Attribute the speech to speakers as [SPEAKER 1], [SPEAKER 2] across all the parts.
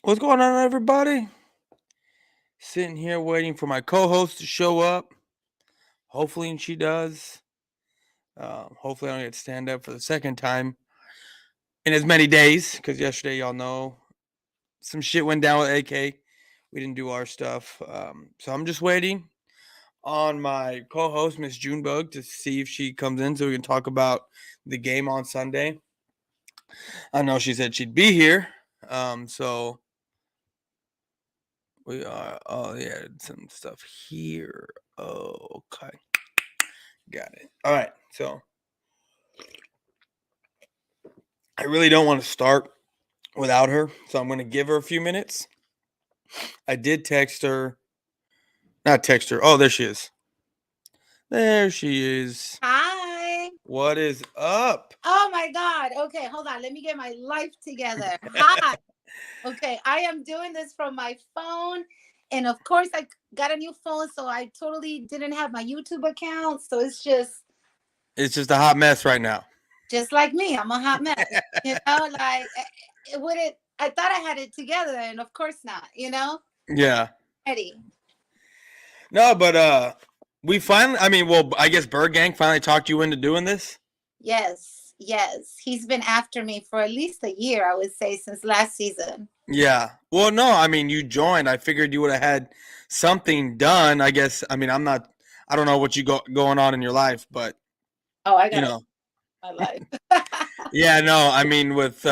[SPEAKER 1] What's going on, everybody? Sitting here waiting for my co-host to show up. Hopefully, she does. Hopefully, I don't get to stand up for the second time in as many days. Because yesterday, y'all know, some shit went down with AK. We didn't do our stuff. So I'm just waiting on my co-host, Miss Junebug, to see if she comes in so we can talk about the game on Sunday. I know she said she'd be here. So we are. Oh yeah, some stuff here. Oh, okay. Got it. All right. So I really don't want to start without her. So I'm going to give her a few minutes. I did text her. Not text her. Oh, there she is. There she is.
[SPEAKER 2] Hi.
[SPEAKER 1] What is up?
[SPEAKER 2] Oh my God. Okay, hold on. Let me get my life together. Hi. Okay, I am doing this from my phone. And of course, I got a new phone, so I totally didn't have my YouTube account. So it's
[SPEAKER 1] It's just a hot mess right now.
[SPEAKER 2] just like me. I'm a hot mess. Like it would it I thought I had it together, and of course not.
[SPEAKER 1] Yeah.
[SPEAKER 2] Eddie.
[SPEAKER 1] No, but we finally. I mean, well, I guess Bird Gang finally talked you into doing this.
[SPEAKER 2] Yes, yes. He's been after me for at least a year, I would say, since last season.
[SPEAKER 1] Yeah. Well, no, I mean, you joined. I figured you would have had something done. I guess. I mean, I'm not. I don't know what you got going on in your life, but
[SPEAKER 2] Oh, I
[SPEAKER 1] you
[SPEAKER 2] got
[SPEAKER 1] know.
[SPEAKER 2] my life.
[SPEAKER 1] Yeah. No. I mean, with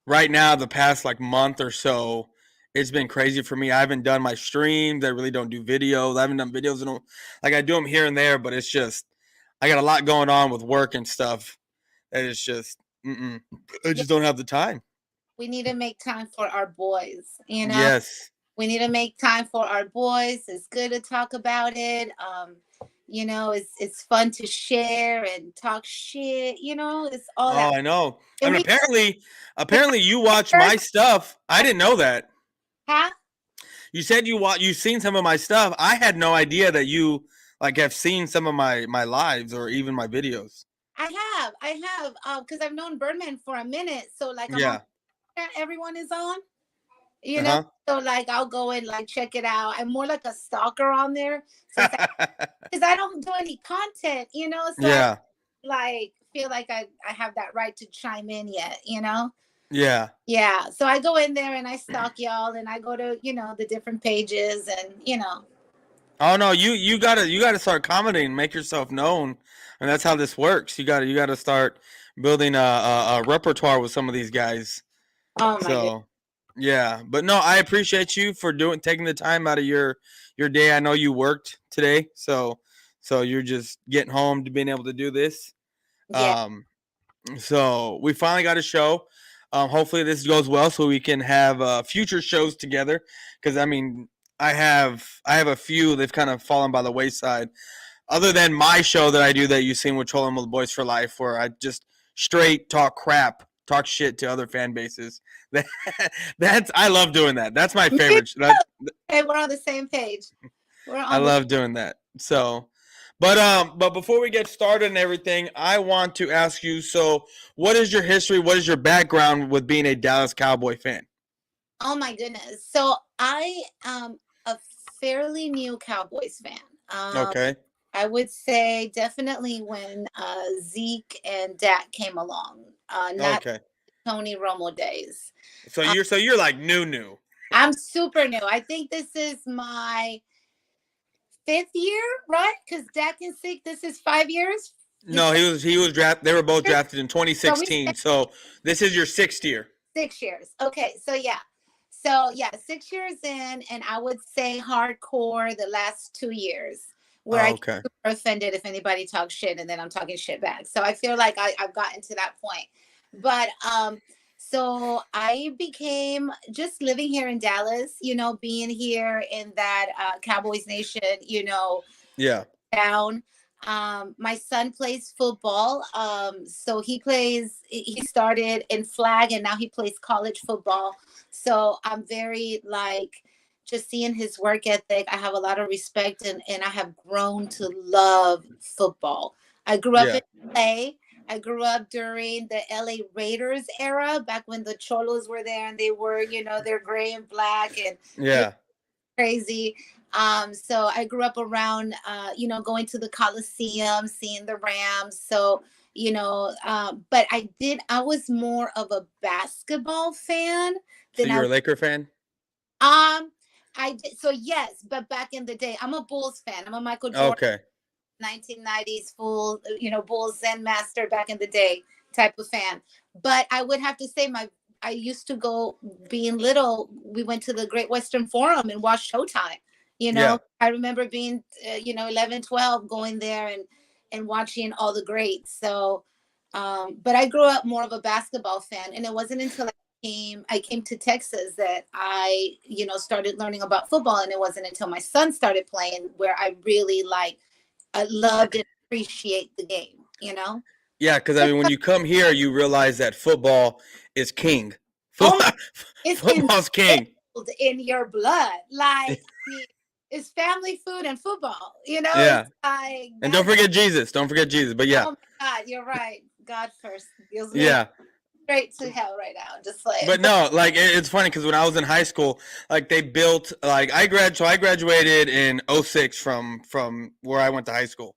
[SPEAKER 1] right now, the past like month or so, it's been crazy for me. I haven't done my streams. I really don't do videos. I haven't done videos in like I do them here and there, but it's just I got a lot going on with work and stuff. That it's just I
[SPEAKER 2] Yeah,
[SPEAKER 1] just don't have the time.
[SPEAKER 2] we need to make time for our boys.
[SPEAKER 1] Yes.
[SPEAKER 2] We need to make time for our boys. It's good to talk about it. It's fun to share and talk shit. It's all that.
[SPEAKER 1] Oh, I know.
[SPEAKER 2] And
[SPEAKER 1] And
[SPEAKER 2] we
[SPEAKER 1] apparently you watch my stuff. I didn't know that.
[SPEAKER 2] huh?
[SPEAKER 1] You said you've seen some of my stuff. I had no idea that you like have seen some of my lives or even my videos.
[SPEAKER 2] I have, because I've known Birdman for a minute. So like I'm on
[SPEAKER 1] Yeah.
[SPEAKER 2] everyone is on, you
[SPEAKER 1] Uh
[SPEAKER 2] know.
[SPEAKER 1] huh.
[SPEAKER 2] So like I'll go and like check it out. I'm more like a stalker on there since because I don't do any content. So I
[SPEAKER 1] Yeah.
[SPEAKER 2] like feel like I have that right to chime in yet.
[SPEAKER 1] Yeah.
[SPEAKER 2] Yeah. So I go in there and I stalk y'all and I go to the different pages and.
[SPEAKER 1] Oh no, you gotta start commenting, make yourself known, and that's how this works. You gotta start building a repertoire with some of these guys.
[SPEAKER 2] Oh my goodness.
[SPEAKER 1] So yeah, but no, I appreciate you for taking the time out of your day. I know you worked today, so you're just getting home to being able to do this.
[SPEAKER 2] Yeah.
[SPEAKER 1] Um, so we finally got a show. Hopefully this goes well, so we can have future shows together. Because I mean, I have a few they've kind of fallen by the wayside. Other than my show that I do that you've seen with Trolling with Boys for Life, where I just straight talk crap, talk shit to other fan bases. That's I love doing that. That's my favorite.
[SPEAKER 2] Hey, we're on the same page. We're
[SPEAKER 1] I
[SPEAKER 2] on the
[SPEAKER 1] love doing that. So, but before we get started and everything, I want to ask you. So, what is your history? What is your background with being a Dallas Cowboy fan?
[SPEAKER 2] Oh my goodness. So I am a fairly new Cowboys fan. Um,
[SPEAKER 1] Okay.
[SPEAKER 2] I would say definitely when Zeke and Dak came along, not
[SPEAKER 1] Okay.
[SPEAKER 2] Tony Romo days.
[SPEAKER 1] So
[SPEAKER 2] Uh,
[SPEAKER 1] you're like new.
[SPEAKER 2] I'm super new. I think this is my fifth year, right? Because Dak and Zeke, this is 5 years. This
[SPEAKER 1] No, he was drafted. They were both drafted in
[SPEAKER 2] so we
[SPEAKER 1] 2016. So this is your sixth year.
[SPEAKER 2] 6 years. Okay, so yeah. So yeah, 6 years in, and I would say hardcore the last 2 years, where I
[SPEAKER 1] Oh,
[SPEAKER 2] get
[SPEAKER 1] okay.
[SPEAKER 2] super offended if anybody talks shit and then I'm talking shit back. So I feel like I've gotten to that point. But so I became just living here in Dallas, being here in that Cowboys Nation,
[SPEAKER 1] Yeah.
[SPEAKER 2] down. My son plays football. So he started in flag and now he plays college football. So I'm very like just seeing his work ethic. I have a lot of respect and I have grown to love football. I grew up
[SPEAKER 1] Yeah.
[SPEAKER 2] in LA. I grew up during the LA Raiders era, back when the Cholos were there and they were, they're gray and black and
[SPEAKER 1] Yeah.
[SPEAKER 2] crazy. So I grew up around, going to the Coliseum, seeing the Rams. So, but I was more of a basketball fan
[SPEAKER 1] So
[SPEAKER 2] than I,
[SPEAKER 1] you're a Laker fan?
[SPEAKER 2] um, I did. So yes, but back in the day, I'm a Bulls fan. I'm a Michael Jordan
[SPEAKER 1] Okay.
[SPEAKER 2] 1990s full, Bulls Zen master back in the day type of fan. But I would have to say I used to go being little. We went to the Great Western Forum and watched Showtime.
[SPEAKER 1] Yeah.
[SPEAKER 2] I remember being, 11, 12, going there and watching all the greats. So, but I grew up more of a basketball fan, and it wasn't until I came to Texas that I, started learning about football, and it wasn't until my son started playing where I really I loved and appreciate the game.
[SPEAKER 1] Yeah, because I mean, when you come here, you realize that football is king.
[SPEAKER 2] Oh my, it's
[SPEAKER 1] Football's king.
[SPEAKER 2] instilled in your blood. Like, I mean, it's family food and football.
[SPEAKER 1] Yeah.
[SPEAKER 2] It's like
[SPEAKER 1] And don't forget Jesus. Don't forget Jesus. But yeah.
[SPEAKER 2] oh my God, you're right. God first feels me
[SPEAKER 1] Yeah.
[SPEAKER 2] straight to hell right now. Just like,
[SPEAKER 1] But no, like it's funny because when I was in high school, like they built like I graduated in '06 from where I went to high school.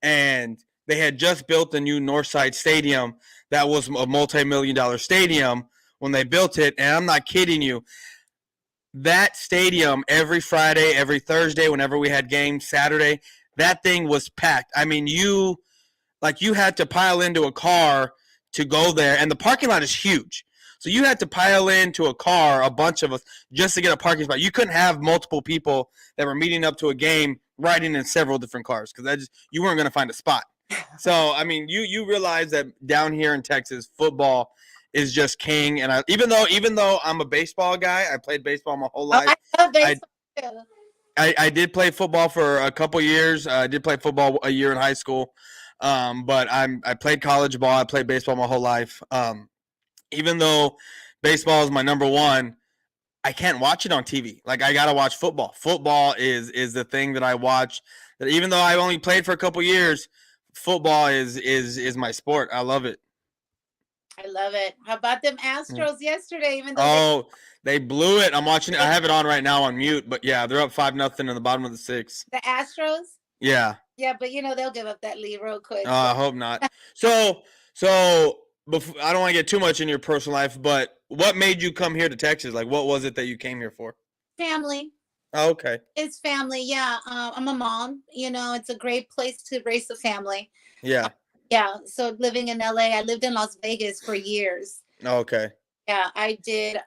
[SPEAKER 1] And they had just built the new Northside Stadium that was a multi-million-dollar stadium when they built it. And I'm not kidding you. That stadium every Friday, every Thursday, whenever we had games, Saturday, that thing was packed. I mean, you had to pile into a car to go there, and the parking lot is huge. So you had to pile into a car, a bunch of us, just to get a parking spot. You couldn't have multiple people that were meeting up to a game riding in several different cars because you weren't going to find a spot. So I mean, you realize that down here in Texas, football is just king. And even though I'm a baseball guy, I played baseball my whole
[SPEAKER 2] oh,
[SPEAKER 1] life.
[SPEAKER 2] I love
[SPEAKER 1] I
[SPEAKER 2] baseball too.
[SPEAKER 1] I did play football for a couple years. I did play football a year in high school, but I played college ball. I played baseball my whole life. Even though baseball is my number one, I can't watch it on TV. Like I gotta watch football. Football is the thing that I watch. That even though I only played for a couple years, football is my sport. I love it.
[SPEAKER 2] I love it. How about them
[SPEAKER 1] Mm.
[SPEAKER 2] Astros yesterday? Even though
[SPEAKER 1] Oh, they blew it. I'm watching it. I have it on right now on mute. But yeah, they're up 5-0 in the bottom of the sixth.
[SPEAKER 2] the Astros,
[SPEAKER 1] Yeah.
[SPEAKER 2] yeah, but they'll give up that lead real quick.
[SPEAKER 1] I hope not. So before, I don't want to get too much in your personal life, but what made you come here to Texas? Like, what was it that you came here for?
[SPEAKER 2] Family.
[SPEAKER 1] Oh, okay.
[SPEAKER 2] It's family, yeah. I'm a mom. It's a great place to raise a family. Uh,
[SPEAKER 1] Yeah.
[SPEAKER 2] yeah. So living in LA, I lived in Las Vegas for years.
[SPEAKER 1] Okay.
[SPEAKER 2] Yeah, I did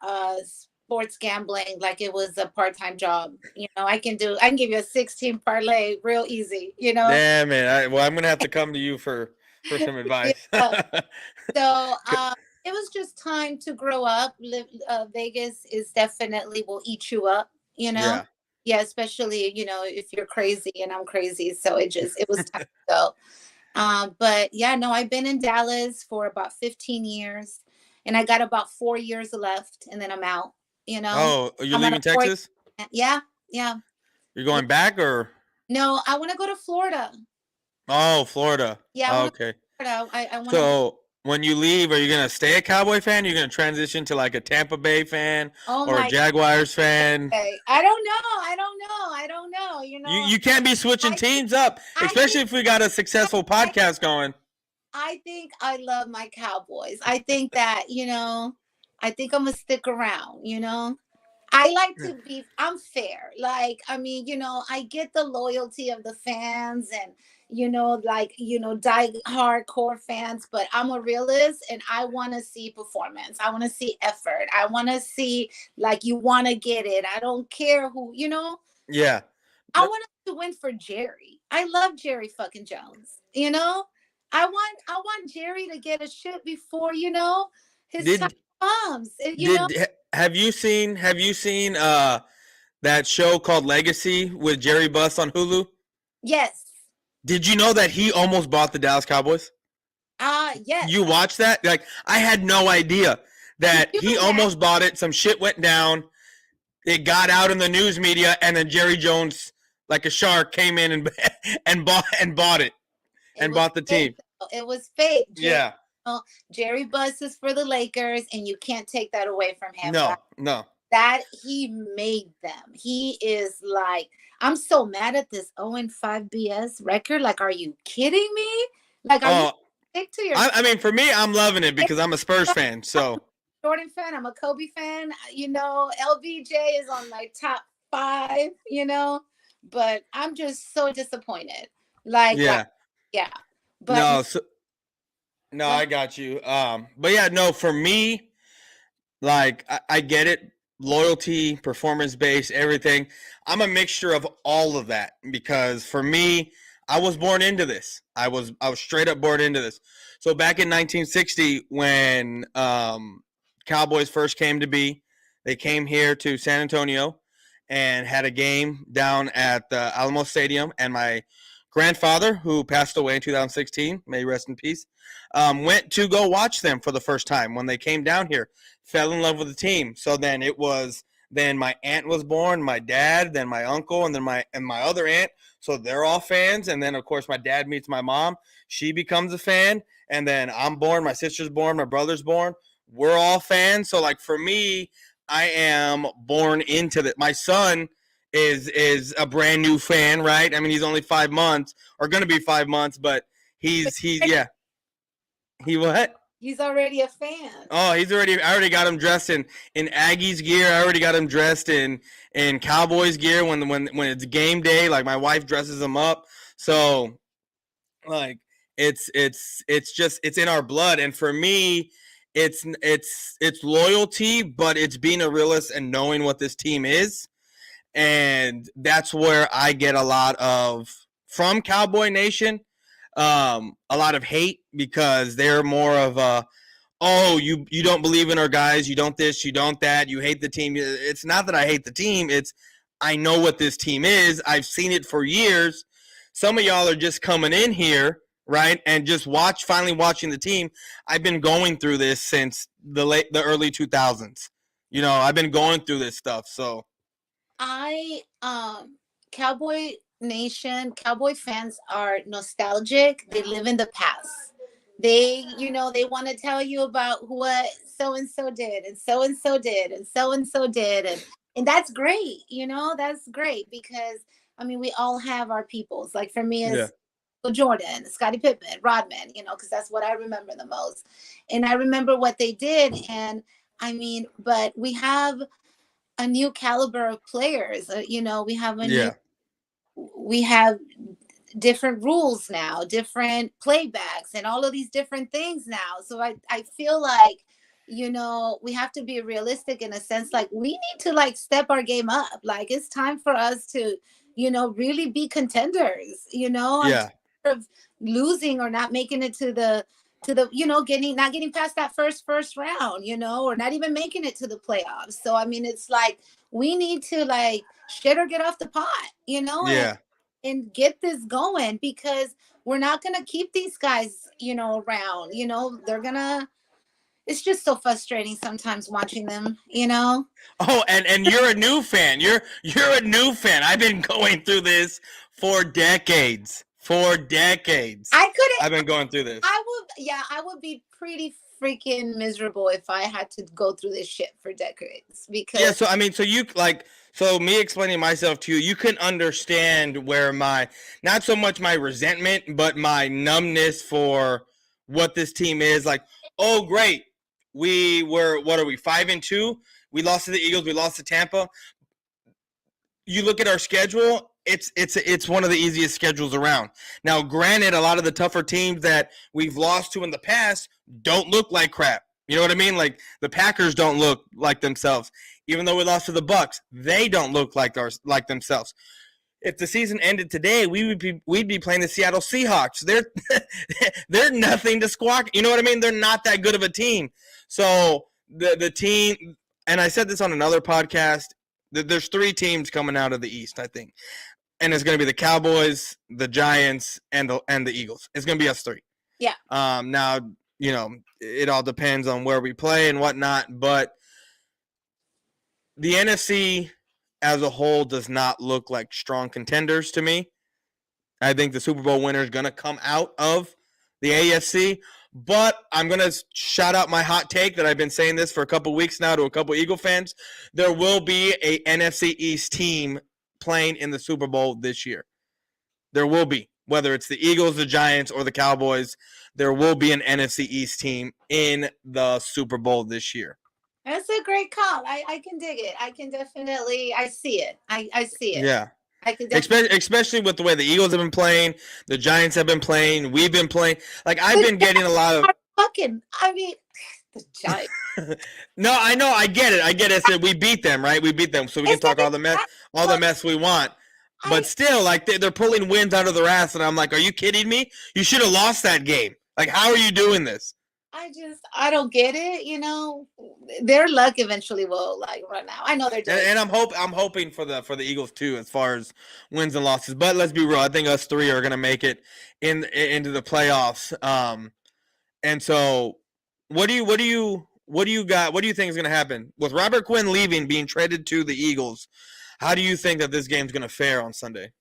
[SPEAKER 2] sports gambling like it was a part-time job. I can give you a 16 parlay real easy.
[SPEAKER 1] Damn it. I'm gonna have to come to you for some advice.
[SPEAKER 2] Yeah. So it was just time to grow up. Vegas is definitely will eat you up. You know.
[SPEAKER 1] Yeah.
[SPEAKER 2] Yeah, especially if you're crazy and I'm crazy. So it was time to go. But yeah, no, I've been in Dallas for about 15 years, and I got about 4 years left, and then I'm out. You know,
[SPEAKER 1] Oh, are you
[SPEAKER 2] I'm on a
[SPEAKER 1] leaving
[SPEAKER 2] 4.
[SPEAKER 1] Texas?
[SPEAKER 2] Yeah, yeah.
[SPEAKER 1] You're
[SPEAKER 2] Yeah.
[SPEAKER 1] going back or?
[SPEAKER 2] No, I want to go to Florida.
[SPEAKER 1] Oh, Florida.
[SPEAKER 2] Yeah, I
[SPEAKER 1] Oh,
[SPEAKER 2] want to
[SPEAKER 1] okay.
[SPEAKER 2] go to Florida. I want to.
[SPEAKER 1] So when you leave, are you gonna stay a Cowboy fan? You're gonna transition to like a Tampa Bay fan
[SPEAKER 2] Oh
[SPEAKER 1] or a
[SPEAKER 2] my.
[SPEAKER 1] Jaguars fan?
[SPEAKER 2] Okay. I don't know. I don't know. I don't know.
[SPEAKER 1] You can't be switching
[SPEAKER 2] I think
[SPEAKER 1] teams up,
[SPEAKER 2] I
[SPEAKER 1] especially
[SPEAKER 2] think
[SPEAKER 1] if we got a successful podcast going.
[SPEAKER 2] I think I love my Cowboys. I think that, I think I'm gonna stick around, I like to be I'm fair. Like, I mean, I get the loyalty of the fans and die hardcore fans, but I'm a realist and I want to see performance. I want to see effort. I want to see like you want to get it. I don't care
[SPEAKER 1] Yeah.
[SPEAKER 2] I want to win for Jerry. I love Jerry fucking Jones. I want Jerry to get a shit before, his time
[SPEAKER 1] Did
[SPEAKER 2] comes.
[SPEAKER 1] have you seen that show called Legacy with Jerry Buss on Hulu?
[SPEAKER 2] Yes.
[SPEAKER 1] Did you know that he almost bought the Dallas Cowboys?
[SPEAKER 2] Yes.
[SPEAKER 1] You watched that? Like I had no idea that
[SPEAKER 2] You
[SPEAKER 1] he
[SPEAKER 2] have
[SPEAKER 1] almost bought it. Some shit went down. It got out in the news media, and then Jerry Jones, like a shark, came in and and bought it
[SPEAKER 2] it
[SPEAKER 1] and
[SPEAKER 2] was
[SPEAKER 1] bought the team.
[SPEAKER 2] It was fake.
[SPEAKER 1] Yeah.
[SPEAKER 2] Jerry Buss is for the Lakers, and you can't take that away from him.
[SPEAKER 1] No, no.
[SPEAKER 2] That he made them. He is like, I'm so mad at this 0-5 BS record. Like, are you kidding me? Like, are you
[SPEAKER 1] Oh,
[SPEAKER 2] stick to your
[SPEAKER 1] I mean, for me, I'm loving it because I'm a Spurs fan. So
[SPEAKER 2] Jordan fan? I'm a Kobe fan. LBJ is on my top 5. But I'm just so disappointed. Like,
[SPEAKER 1] yeah,
[SPEAKER 2] yeah. But
[SPEAKER 1] no, so no,
[SPEAKER 2] go
[SPEAKER 1] I got you. But yeah, no, for me, like I get it, loyalty, performance based, everything. I'm a mixture of all of that because for me, I was born into this. I was straight up born into this. So back in 1960, when Cowboys first came to be, they came here to San Antonio and had a game down at the Alamo Stadium. And my grandfather, who passed away in 2016, may he rest in peace, went to go watch them for the first time when they came down here. Fell in love with the team. So then my aunt was born, my dad, then my uncle, and then my other aunt. So they're all fans. And then of course my dad meets my mom. She becomes a fan. And then I'm born, my sister's born, my brother's born. We're all fans. So like for me, I am born into that. My son is a brand new fan, right? I mean, he's only 5 months or gonna be 5 months, but he's yeah. He what?
[SPEAKER 2] he's already a fan.
[SPEAKER 1] Oh, I already got him dressed in Aggies gear. I already got him dressed in Cowboys gear when it's game day. Like my wife dresses him up. So like it's in our blood. And for me, it's loyalty, but it's being a realist and knowing what this team is. And that's where I get a lot of from Cowboy Nation, a lot of hate because they're more of a, oh, you don't believe in our guys, you don't this, you don't that, you hate the team. It's not that I hate the team, it's I know what this team is. I've seen it for years. Some of y'all are just coming in here, right, and just finally watching the team. I've been going through this since the early 2000s. I've been going through this stuff. So
[SPEAKER 2] I Cowboy Nation, Cowboy fans are nostalgic. They live in the past. They want to tell you about what so and so did and so and so did and so and so did, and that's great. That's great because I mean we all have our peoples. Like for me
[SPEAKER 1] yeah,
[SPEAKER 2] it's Jordan, Scottie Pippen, Rodman, because that's what I remember the most. And I remember what they did. And I mean, but we have a new caliber of players.
[SPEAKER 1] yeah.
[SPEAKER 2] We have different rules now, different playbacks, and all of these different things now. So I feel like, we have to be realistic in a sense. Like we need to like step our game up. Like it's time for us to, really be contenders. I'm
[SPEAKER 1] Yeah.
[SPEAKER 2] tired of losing or not making it to the getting not getting past that first round, or not even making it to the playoffs. So I mean it's like we need to like shit or get off the pot,
[SPEAKER 1] Yeah.
[SPEAKER 2] and get this going because we're not going to keep these guys, around. They're going to it's just so frustrating sometimes watching them.
[SPEAKER 1] Oh, and you're a new fan. You're a new fan. I've been going through this for decades. For decades.
[SPEAKER 2] I couldn't
[SPEAKER 1] I've been going through this.
[SPEAKER 2] I would be pretty freaking miserable if I had to go through this shit for decades
[SPEAKER 1] Yeah,
[SPEAKER 2] because
[SPEAKER 1] so I mean, so me explaining myself to you, you can understand where not so much my resentment, but my numbness for what this team is. Like, oh, great, what are we, 5-2? We lost to the Eagles, we lost to Tampa. You look at our schedule, it's one of the easiest schedules around. Now, granted, a lot of the tougher teams that we've lost to in the past don't look like crap. You know what I mean? Like the Packers don't look like themselves. Even though we lost to the Bucks, they don't look like themselves. If the season ended today, we'd be playing the Seattle Seahawks. They're nothing to squawk. You know what I mean? They're not that good of a team. So the team, and I said this on another podcast. There's 3 teams coming out of the East, I think, and it's going to be the Cowboys, the Giants, and the Eagles. It's going to be us 3.
[SPEAKER 2] yeah.
[SPEAKER 1] Now, it all depends on where we play and whatnot, but the NFC as a whole does not look like strong contenders to me. I think the Super Bowl winner is going to come out of the AFC. But I'm going to shout out my hot take that I've been saying this for a couple weeks now to a couple Eagle fans. There will be a NFC East team playing in the Super Bowl this year. There will be. Whether it's the Eagles, the Giants, or the Cowboys, there will be an NFC East team in the Super Bowl this year.
[SPEAKER 2] That's a great call. I can dig it. I can definitely, I see it. I see it.
[SPEAKER 1] Yeah.
[SPEAKER 2] I can definitely.
[SPEAKER 1] Especially with the way the Eagles have been playing, the Giants have been playing, we've been playing. Like, I've been getting a lot of.
[SPEAKER 2] Fucking, I mean, the Giants.
[SPEAKER 1] No, I know, I get it. I get it. So we beat them, right? We beat them, so we can talk all the mess we want. But still, like, they're pulling wins out of their ass, and I'm like, are you kidding me? You should have lost that game. Like, how are you doing this?
[SPEAKER 2] I don't get it. You know, their luck eventually will like run out. I know they're doing.
[SPEAKER 1] And I'm hoping for the Eagles too, as far as wins and losses. But let's be real. I think us three are gonna make it into the playoffs. And so, what do you got? What do you think is gonna happen with Robert Quinn leaving, being traded to the Eagles? How do you think that this game's gonna fare on Sunday?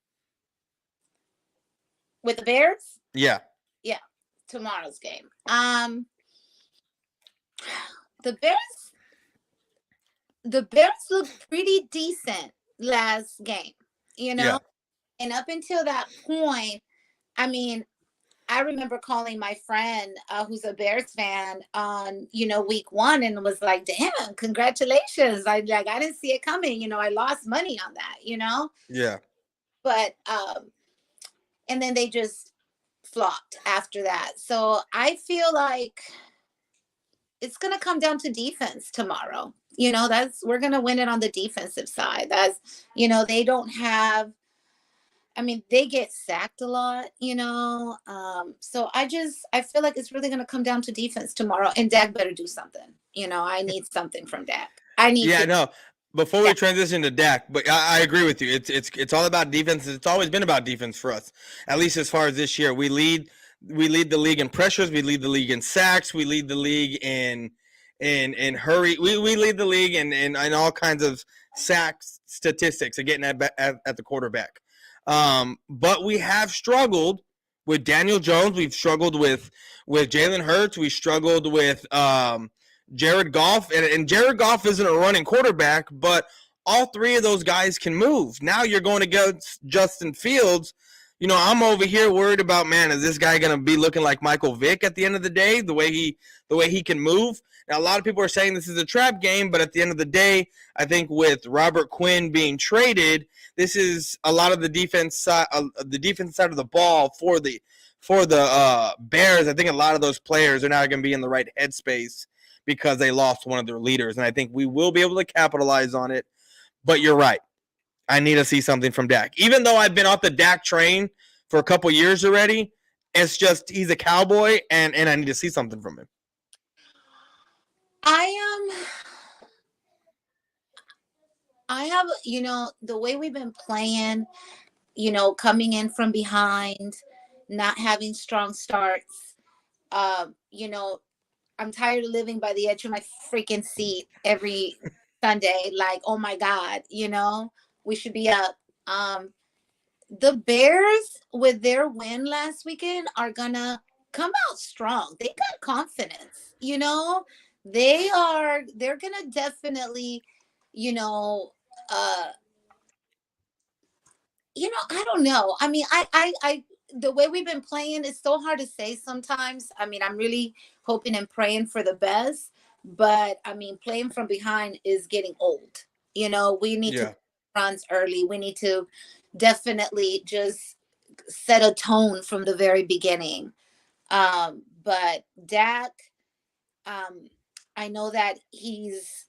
[SPEAKER 2] With the Bears?
[SPEAKER 1] Yeah.
[SPEAKER 2] Yeah. Tomorrow's game. The Bears looked pretty decent last game, you know?
[SPEAKER 1] Yeah.
[SPEAKER 2] And up until that point, I mean, I remember calling my friend who's a Bears fan on, week 1 and was like, damn, congratulations. I didn't see it coming. I lost money on that,
[SPEAKER 1] Yeah.
[SPEAKER 2] But, and then they just flopped after that. So I feel like it's going to come down to defense tomorrow. We're going to win it on the defensive side. They don't have, they get sacked a lot, so I feel like it's really going to come down to defense tomorrow, and Dak better do something. I need something from Dak.
[SPEAKER 1] No. Before we transition to Dak, but I agree with you. It's all about defense. It's always been about defense for us, at least as far as this year. We lead the league in pressures. We lead the league in sacks. We lead the league in hurry. We lead the league in all kinds of sacks statistics and getting at the quarterback. But we have struggled with Daniel Jones. We've struggled with Jalen Hurts. We struggled with Jared Goff. And Jared Goff isn't a running quarterback, but all three of those guys can move. Now you're going against Justin Fields. I'm over here worried about, man, is this guy going to be looking like Michael Vick at the end of the day, the way he can move? Now, a lot of people are saying this is a trap game, but at the end of the day, I think with Robert Quinn being traded, this is a lot of the defense side of the ball for the Bears. I think a lot of those players are now going to be in the right headspace because they lost one of their leaders, and I think we will be able to capitalize on it. But you're right. I need to see something from Dak. Even though I've been off the Dak train for a couple years already, it's just he's a Cowboy, and I need to see something from him.
[SPEAKER 2] I have, the way we've been playing, coming in from behind, not having strong starts. I'm tired of living by the edge of my freaking seat every Sunday. Like, oh my God, we should be up. The Bears, with their win last weekend, are gonna come out strong. They got confidence, they're gonna definitely, I don't know. I the way we've been playing, it's so hard to say sometimes. I'm really hoping and praying for the best, but playing from behind is getting old. We need to runs early. We need to definitely just set a tone from the very beginning. But Dak, I know that he's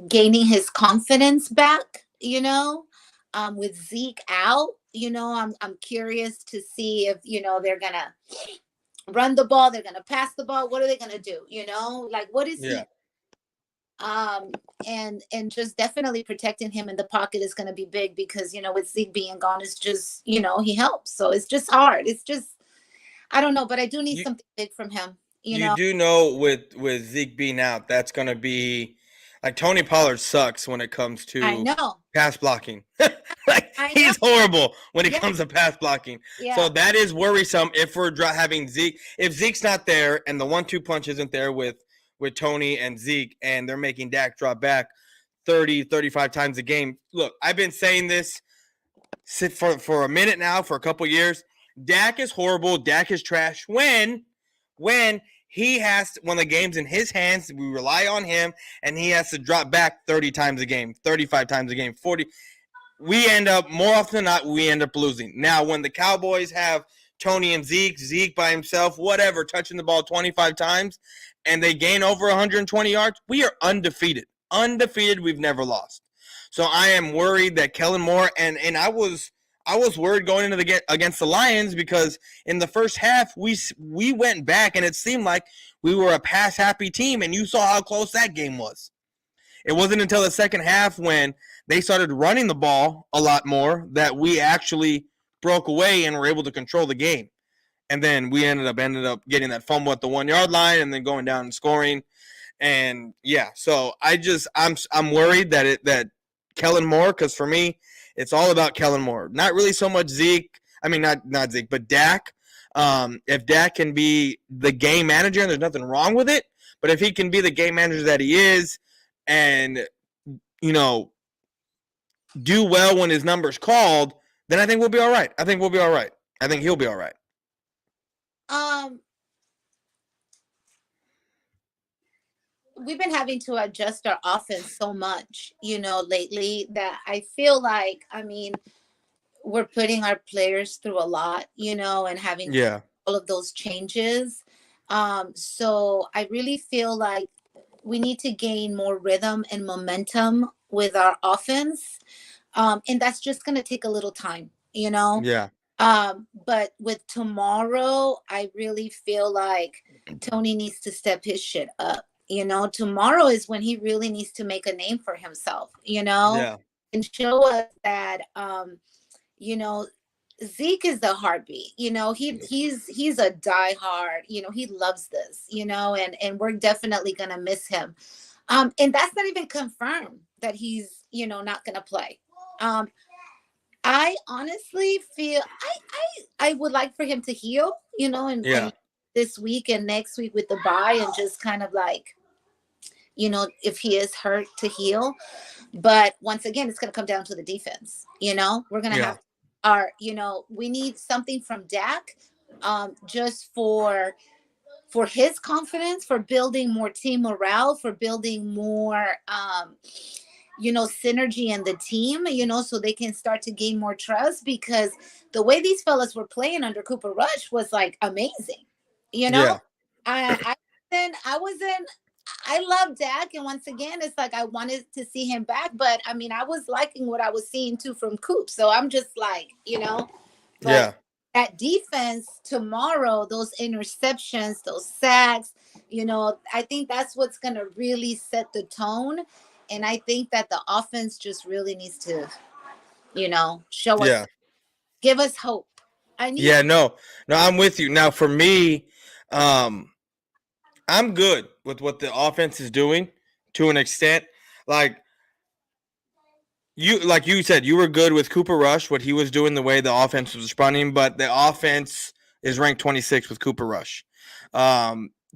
[SPEAKER 2] gaining his confidence back, with Zeke out, I'm curious to see if, they're going to run the ball. They're going to pass the ball. What are they going to do? Like, what is he? And just definitely protecting him in the pocket is going to be big because, with Zeke being gone, it's just, he helps. So it's just hard. It's just, I don't know, but I do need something big from him.
[SPEAKER 1] You do know with Zeke being out, that's going to be like Tony Pollard sucks when it comes to pass blocking. Like,
[SPEAKER 2] I know.
[SPEAKER 1] he's horrible when it
[SPEAKER 2] Yeah,
[SPEAKER 1] comes to pass blocking. So
[SPEAKER 2] yeah.
[SPEAKER 1] that is worrisome if we're having Zeke. If Zeke's not there and the 1-2 punch isn't there with Tony and Zeke, and they're making Dak drop back 30, 35 times a game. Look, I've been saying this for a minute now, for a couple years. Dak is horrible. Dak is trash. When when the game's in his hands, we rely on him, and he has to drop back 30 times a game, 35 times a game, 40. We end up, more often than not, we end up losing. Now, when the Cowboys have Tony and Zeke by himself, whatever, touching the ball 25 times, and they gain over 120 yards, we are undefeated. Undefeated, we've never lost. So I am worried that Kellen Moore, and I was worried going into against the Lions, because in the first half we went back and it seemed like we were a pass happy team, and you saw how close that game was. It wasn't until the second half, when they started running the ball a lot more, that we actually broke away and were able to control the game. And then we ended up getting that fumble at the 1 yard line, and then going down and scoring. And yeah, so I'm worried that Kellen Moore, because for me, it's all about Kellen Moore. Not really so much Zeke. I mean, not Zeke, but Dak. If Dak can be the game manager, and there's nothing wrong with it, but if he can be the game manager that he is, and do well when his number's called, then I think we'll be all right. I think we'll be all right. I think he'll be all right.
[SPEAKER 2] We've been having to adjust our offense so much, lately, that I feel like, we're putting our players through a lot, and having
[SPEAKER 1] Yeah.
[SPEAKER 2] all of those changes. So I really feel like we need to gain more rhythm and momentum with our offense. And that's just going to take a little time,
[SPEAKER 1] Yeah.
[SPEAKER 2] But with tomorrow, I really feel like Tony needs to step his shit up. Tomorrow is when he really needs to make a name for himself,
[SPEAKER 1] Yeah.
[SPEAKER 2] and show us that, Zeke is the heartbeat. He's a diehard. He loves this. And we're definitely gonna miss him. And that's not even confirmed that he's not gonna play. I honestly feel I would like for him to heal.
[SPEAKER 1] Yeah.
[SPEAKER 2] And this week and next week with the bye, and just kind of like, if he is hurt, to heal. But once again, it's going to come down to the defense. We're going to
[SPEAKER 1] Yeah.
[SPEAKER 2] have we need something from Dak, just for his confidence, for building more team morale, for building more, synergy in the team, so they can start to gain more trust, because the way these fellas were playing under Cooper Rush was like amazing.
[SPEAKER 1] Yeah.
[SPEAKER 2] I love Dak, and once again, it's like I wanted to see him back, but I was liking what I was seeing too from Coop. So I'm just like, but
[SPEAKER 1] Yeah.
[SPEAKER 2] that defense tomorrow, those interceptions, those sacks, I think that's what's going to really set the tone. And I think that the offense just really needs to, show us,
[SPEAKER 1] Yeah.
[SPEAKER 2] give us hope.
[SPEAKER 1] Yeah. No, I'm with you. Now, for me, I'm good with what the offense is doing to an extent. Like you said, you were good with Cooper Rush, what he was doing, the way the offense was responding, but the offense is ranked 26 with Cooper Rush.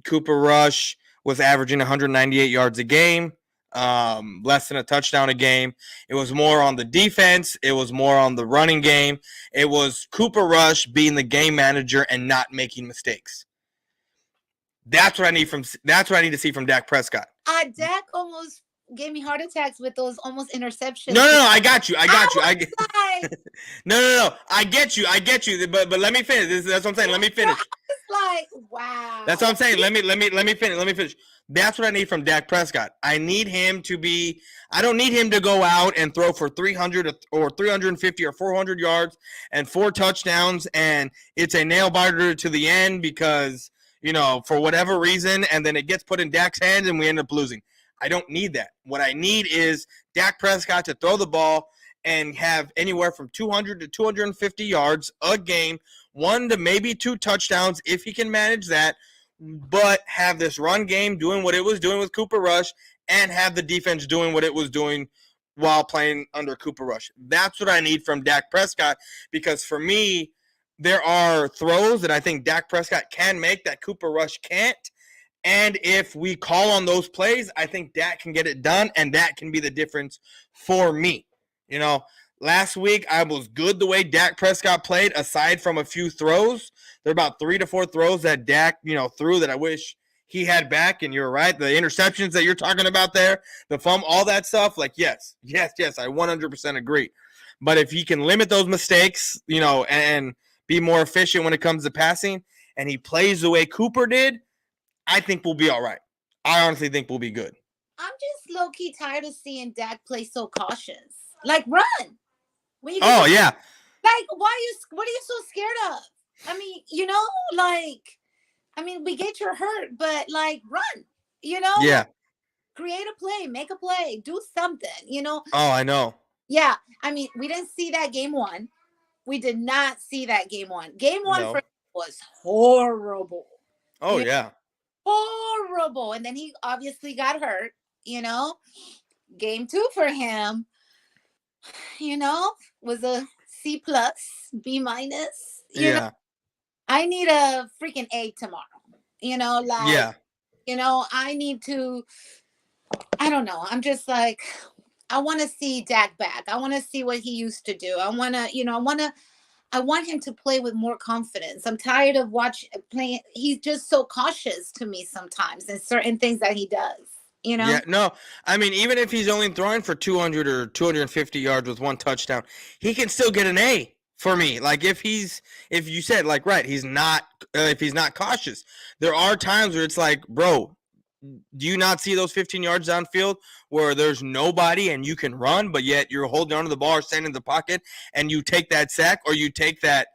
[SPEAKER 1] Cooper Rush was averaging 198 yards a game, less than a touchdown a game. It was more on the defense. It was more on the running game. It was Cooper Rush being the game manager and not making mistakes. That's what I need to see from Dak Prescott.
[SPEAKER 2] Dak almost gave me heart attacks with those almost interceptions.
[SPEAKER 1] No, I got you.
[SPEAKER 2] Like,
[SPEAKER 1] No. I get you. But let me finish. That's what I'm saying. Let me finish.
[SPEAKER 2] It's like, wow.
[SPEAKER 1] That's what I'm saying. Let me finish. That's what I need from Dak Prescott. I need him to be. I don't need him to go out and throw for 300 or 350 or 400 yards and 4 touchdowns, and it's a nail biter to the end because, for whatever reason, and then it gets put in Dak's hands and we end up losing. I don't need that. What I need is Dak Prescott to throw the ball and have anywhere from 200 to 250 yards a game, 1 to maybe 2 touchdowns if he can manage that, but have this run game doing what it was doing with Cooper Rush, and have the defense doing what it was doing while playing under Cooper Rush. That's what I need from Dak Prescott, because for me, there are throws that I think Dak Prescott can make that Cooper Rush can't. And if we call on those plays, I think Dak can get it done, and that can be the difference for me. You know, last week I was good the way Dak Prescott played, aside from a few throws. There are about 3 to 4 throws that Dak, threw that I wish he had back. And you're right, the interceptions that you're talking about there, the fumble, all that stuff, like, yes, I 100% agree. But if he can limit those mistakes, and be more efficient when it comes to passing, and he plays the way Cooper did, I think we'll be all right. I honestly think we'll be good.
[SPEAKER 2] I'm just low key tired of seeing Dak play so cautious. Like, run when you get
[SPEAKER 1] Oh, yeah.
[SPEAKER 2] Like, what are you so scared of? I mean, we get you're hurt, but like, run.
[SPEAKER 1] Yeah.
[SPEAKER 2] Like, create a play, make a play, do something.
[SPEAKER 1] Oh, I know.
[SPEAKER 2] Yeah, I mean, we didn't see that game one. We did not see that game one. Game one
[SPEAKER 1] No.
[SPEAKER 2] for him was horrible.
[SPEAKER 1] Oh, yeah.
[SPEAKER 2] Horrible. And then he obviously got hurt. Game two for him, was a C plus, B minus.
[SPEAKER 1] Yeah.
[SPEAKER 2] I need a freaking A tomorrow.
[SPEAKER 1] Yeah.
[SPEAKER 2] I need to. I don't know. I'm just like, I want to see Dak back. I want to see what he used to do. I want him to play with more confidence. I'm tired of playing. He's just so cautious to me sometimes in certain things that he does.
[SPEAKER 1] Yeah, no. I mean, even if he's only throwing for 200 or 250 yards with one touchdown, he can still get an A for me. Like, if you said, like, right, if he's not cautious. There are times where it's like, bro, do you not see those 15 yards downfield where there's nobody and you can run, but yet you're holding onto the ball or standing in the pocket and you take that sack, or you take that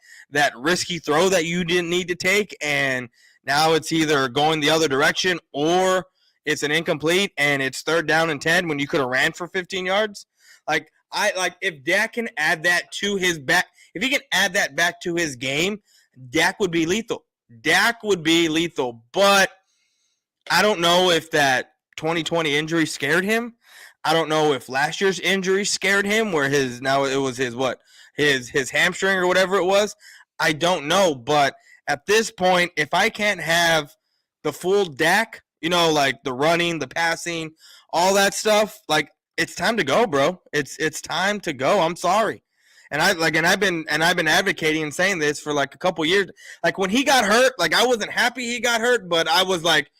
[SPEAKER 1] risky throw that you didn't need to take, and now it's either going the other direction or it's an incomplete and it's 3rd down and 10 when you could have ran for 15 yards. If Dak can add that to his back, if he can add that back to his game, Dak would be lethal. But I don't know if that 2020 injury scared him. I don't know if last year's injury scared him, where his hamstring or whatever it was. I don't know, but at this point, if I can't have the full Dak, like the running, the passing, all that stuff, like, it's time to go, bro. It's time to go. I'm sorry. And I've been advocating and saying this for like a couple years. Like, when he got hurt, like, I wasn't happy he got hurt, but I was like,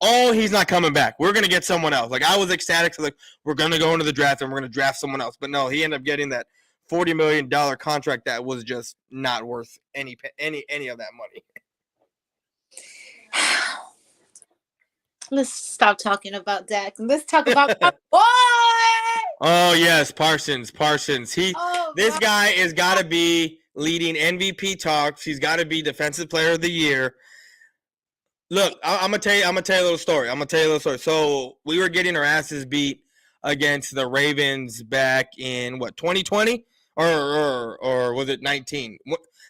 [SPEAKER 1] oh, he's not coming back. We're going to get someone else. Like, I was ecstatic. So, like, we're going to go into the draft and we're going to draft someone else. But no, he ended up getting that $40 million contract that was just not worth any of that money.
[SPEAKER 2] Let's stop talking about Dak and let's talk about my boy.
[SPEAKER 1] Oh, yes, Parsons. This guy has got to be leading MVP talks. He's got to be Defensive Player of the Year. Look, I'm gonna tell you a little story. So we were getting our asses beat against the Ravens back in 2020 or was it 19?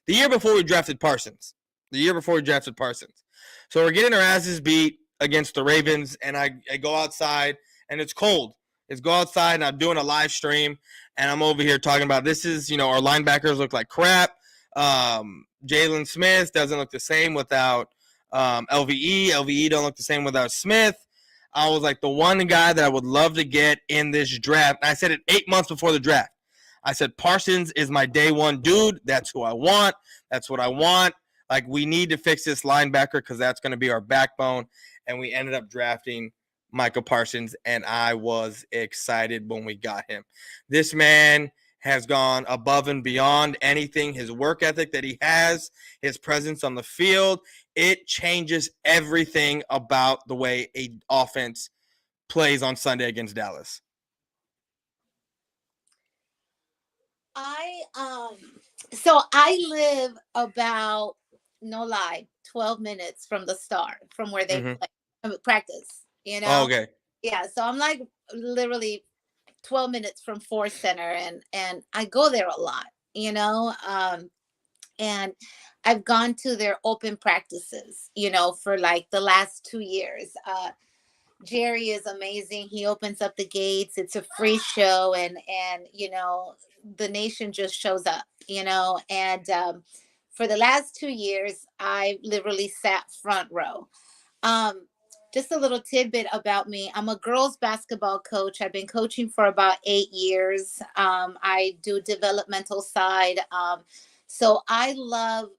[SPEAKER 1] The year before we drafted Parsons. So we're getting our asses beat against the Ravens, and I go outside and it's cold. Go outside and I'm doing a live stream and I'm over here talking about this is, our linebackers look like crap. Jalen Smith doesn't look the same without LVE. LVE don't look the same without Smith. I was like, the one guy that I would love to get in this draft. And I said it 8 months before the draft. I said, Parsons is my day one dude. That's who I want. That's what I want. Like, we need to fix this linebacker because that's going to be our backbone. And we ended up drafting Micah Parsons, and I was excited when we got him. This man has gone above and beyond anything. His work ethic that he has, his presence on the field, it changes everything about the way a offense plays on Sunday against Dallas.
[SPEAKER 2] So I live about, no lie, 12 minutes from the start, from where they play, practice,
[SPEAKER 1] Oh, okay.
[SPEAKER 2] Yeah, so I'm like literally 12 minutes from Force Center, and I go there a lot, and I've gone to their open practices, for like the last 2 years. Jerry is amazing. He opens up the gates. It's a free show, and the nation just shows up. And for the last 2 years, I literally sat front row. Um, just a little tidbit about me. I'm a girls basketball coach. I've been coaching for about 8 years. I do developmental side. So I love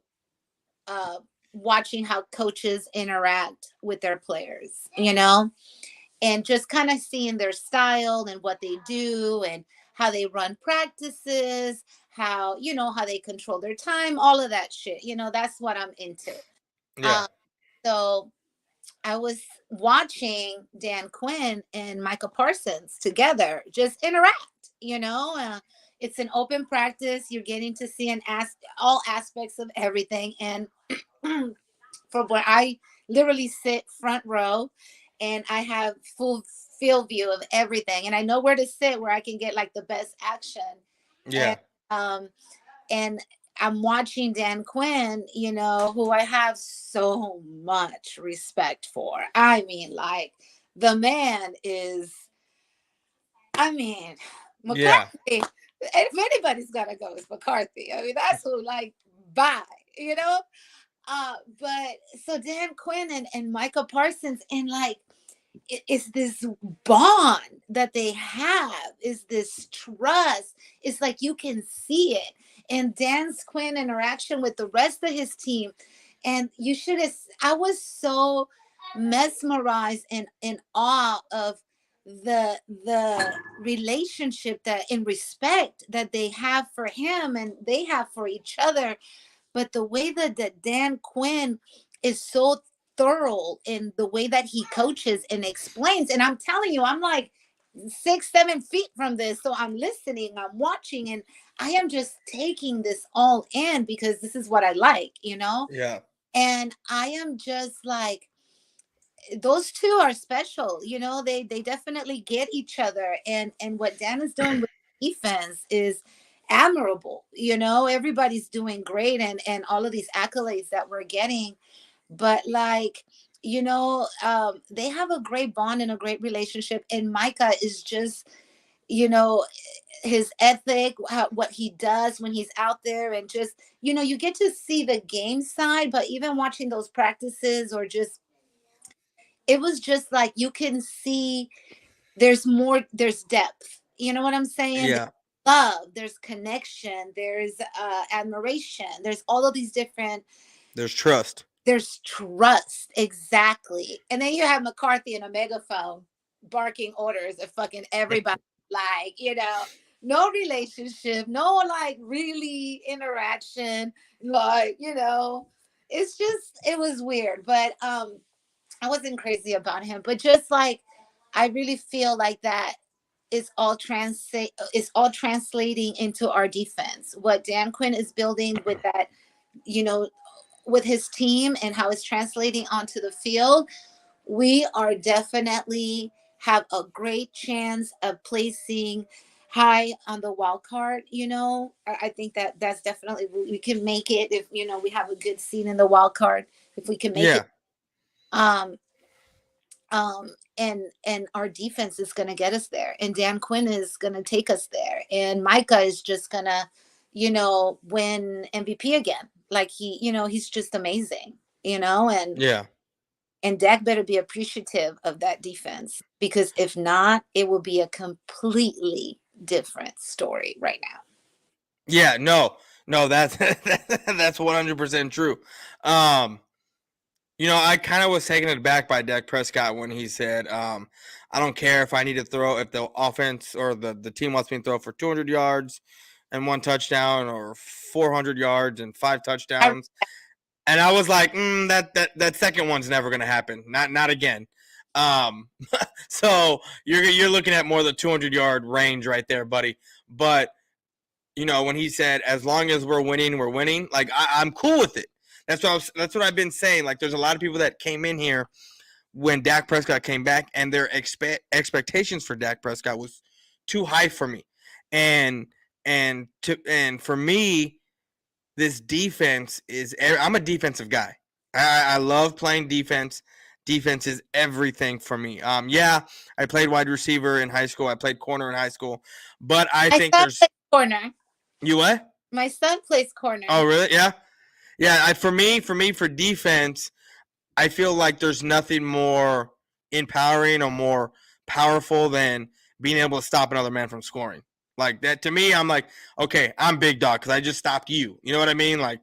[SPEAKER 2] uh, watching how coaches interact with their players, and just kind of seeing their style and what they do and how they run practices, how they control their time, all of that shit. That's what I'm into.
[SPEAKER 1] Yeah.
[SPEAKER 2] Um, so I was watching Dan Quinn and Michael Parsons together just interact. It's an open practice. You're getting to see all aspects of everything. And for where I literally sit front row, and I have full field view of everything, and I know where to sit where I can get like the best action. And
[SPEAKER 1] Yeah.
[SPEAKER 2] um and I'm watching Dan Quinn, who I have so much respect for. I mean, like, the man is, I mean,
[SPEAKER 1] Yeah.
[SPEAKER 2] McCarthy. If anybody's gonna go, it's McCarthy. I mean, that's who, like, bye, you know. But so Dan Quinn and Michael Parsons, and like, it's this bond that they have, is this trust. It's like you can see it. And Dan's Quinn interaction with the rest of his team. And you should have, I was so mesmerized and in awe of the relationship that and respect that they have for him and they have for each other. But the way that Dan Quinn is so thorough in the way that he coaches and explains, and I'm telling you, I'm like 6 7 feet from this, so I'm listening, I'm watching, and I am just taking this all in because this is what I like.
[SPEAKER 1] Yeah.
[SPEAKER 2] And I am just like, those two are special. They definitely get each other, and what Dan is doing with defense is admirable. Everybody's doing great, and all of these accolades that we're getting. But like, they have a great bond and a great relationship, and Micah is just, you know his ethic, what he does when he's out there, and just, you get to see the game side, but even watching those practices, or just, it was just like you can see there's depth. You know what I'm saying? There's
[SPEAKER 1] Yeah.
[SPEAKER 2] love, there's connection, there's admiration, there's all of these different,
[SPEAKER 1] There's trust.
[SPEAKER 2] there's trust, exactly. And then you have McCarthy in a megaphone barking orders at fucking everybody, like, no relationship, no, like, really interaction, like, it was weird. But I wasn't crazy about him, but just like, I really feel like that is all translating into our defense. What Dan Quinn is building with that, you know, with his team, and how it's translating onto the field, we are definitely have a great chance of placing high on the wild card. I think that that's definitely, we can make it if we have a good seed in the wild card, if we can make it.
[SPEAKER 1] Yeah.
[SPEAKER 2] Um, and our defense is going to get us there, and Dan Quinn is going to take us there, and Micah is just going to win MVP again. Like, he's just amazing. and
[SPEAKER 1] Yeah.
[SPEAKER 2] and Dak better be appreciative of that defense, because if not, it will be a completely different story right now.
[SPEAKER 1] Yeah. No. No. That's that's 100% true. I kind of was taken aback by Dak Prescott when he said, "I don't care if I need to throw, if the offense or the team wants me to throw for 200 yards and 1 touchdown, or 400 yards and 5 touchdowns." And I was like, that second one's never gonna happen. Not again. Um, so you're looking at more the 200-yard range right there, buddy. But when he said, as long as we're winning, we're winning. Like, I'm cool with it. That's what I've been saying. Like, there's a lot of people that came in here when Dak Prescott came back, and their expectations for Dak Prescott was too high for me. And for me, this defense is. I'm a defensive guy. I love playing defense. defense is everything for me. Yeah, I played wide receiver in high school. I played corner in high school, but I
[SPEAKER 2] My
[SPEAKER 1] think
[SPEAKER 2] son
[SPEAKER 1] there's
[SPEAKER 2] plays corner.
[SPEAKER 1] you what?
[SPEAKER 2] My son plays corner.
[SPEAKER 1] Oh, really? Yeah, yeah. For defense, I feel like there's nothing more empowering or more powerful than being able to stop another man from scoring. Like that to me, I'm like, okay, I'm big dog because I just stopped you. You know what I mean? Like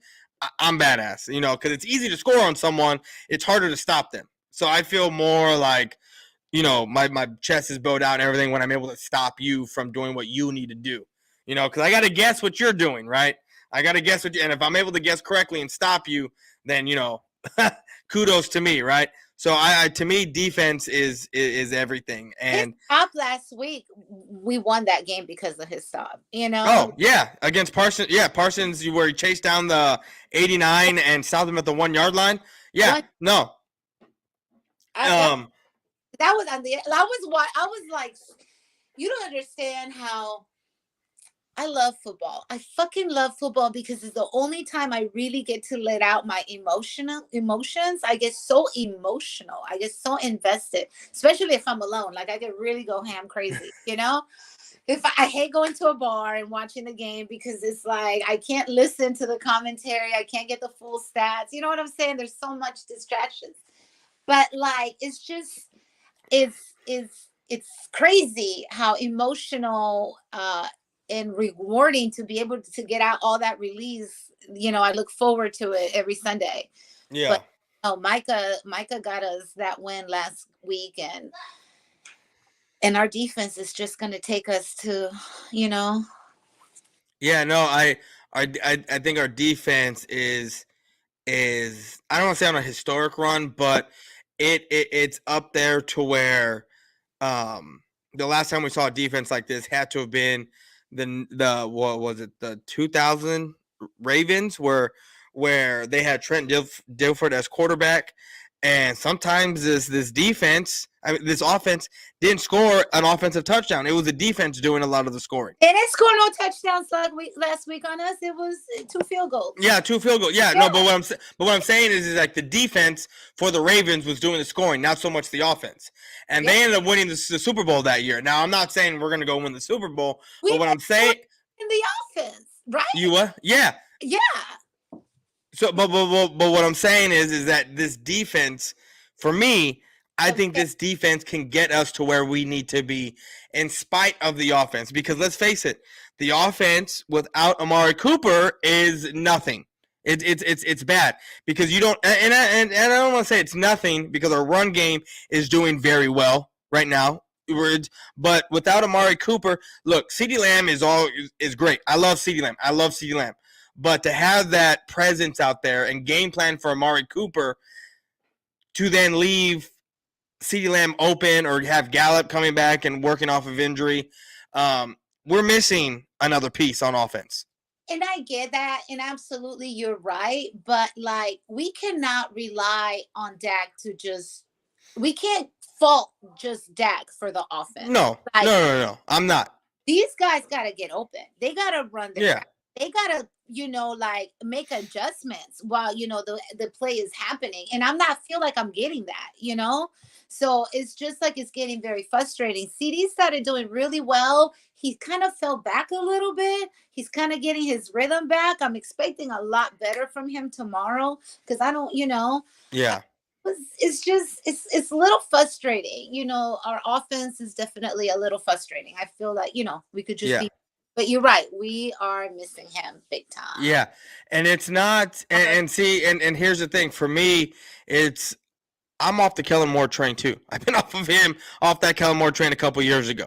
[SPEAKER 1] I'm badass. You know, because it's easy to score on someone, it's harder to stop them. So I feel more like, you know, my chest is bowed out and everything when I'm able to stop you from doing what you need to do. You know, because I got to guess what you're doing, right? I got to guess what, and if I'm able to guess correctly and stop you, then you know, kudos to me, right? So I to me, defense is everything.
[SPEAKER 2] His
[SPEAKER 1] And
[SPEAKER 2] stop last week, we won that game because of his stop. You know,
[SPEAKER 1] oh yeah, against Parsons, yeah, Parsons, where he chased down the 89 and stopped him at the 1 yard line. Yeah,
[SPEAKER 2] one
[SPEAKER 1] no,
[SPEAKER 2] that
[SPEAKER 1] um,
[SPEAKER 2] that was on the. I was what I was like. You don't understand how I love football. I fucking love football because it's the only time I really get to let out my emotions. I get so emotional. I get so invested, especially if I'm alone. Like I could really go ham crazy, you know? If I hate going to a bar and watching the game because it's like I can't listen to the commentary, I can't get the full stats. You know what I'm saying? There's so much distractions. But like it's crazy how emotional and rewarding to be able to get out all that release. You know, I look forward to it every Sunday.
[SPEAKER 1] yeah.
[SPEAKER 2] But oh, Micah got us that win last week, and our defense is just going to take us to, you know.
[SPEAKER 1] Yeah, no, I think our defense is I don't want to say on a historic run, but it's up there to where the last time we saw a defense like this had to have been the what was it, the 2000 Ravens, where they had Trent Dilford as quarterback, and sometimes this defense, I mean, this offense didn't score an offensive touchdown. It was the defense doing a lot of the scoring.
[SPEAKER 2] They didn't score no touchdowns last week on us. It was 2 field goals.
[SPEAKER 1] Yeah, 2 field goals. Yeah, no, but what I'm saying is like the defense for the Ravens was doing the scoring, not so much the offense, and they ended up winning the Super Bowl that year. Now I'm not saying we're gonna go win the Super Bowl, but what I'm saying
[SPEAKER 2] in the offense, right?
[SPEAKER 1] You what? Yeah.
[SPEAKER 2] Yeah.
[SPEAKER 1] So, but what I'm saying is that this defense, for me, I think this defense can get us to where we need to be, in spite of the offense. Because let's face it, the offense without Amari Cooper is nothing. It's bad because you don't, and I don't want to say it's nothing because our run game is doing very well right now. But without Amari Cooper, look, CeeDee Lamb is great. I love CeeDee Lamb. But to have that presence out there and game plan for Amari Cooper to then leave CeeDee Lamb open or have Gallup coming back and working off of injury, we're missing another piece on offense.
[SPEAKER 2] And I get that, and absolutely you're right. But like we cannot rely on Dak to just we can't fault just Dak for the offense.
[SPEAKER 1] No,
[SPEAKER 2] like,
[SPEAKER 1] no. I'm not.
[SPEAKER 2] These guys gotta get open. They gotta run their
[SPEAKER 1] Yeah.
[SPEAKER 2] They gotta, like make adjustments while the play is happening. And I'm not feel like I'm getting that. So it's just like it's getting very frustrating. CD started doing really well. He kind of fell back a little bit. He's kind of getting his rhythm back. I'm expecting a lot better from him tomorrow because I don't,
[SPEAKER 1] Yeah.
[SPEAKER 2] It's a little frustrating. Our offense is definitely a little frustrating. I feel like, we could just be, but you're right. We are missing him big time.
[SPEAKER 1] Yeah. And it's not, and see, and here's the thing for me, I'm off the Kellen Moore train too. I've been off that Kellen Moore train a couple years ago.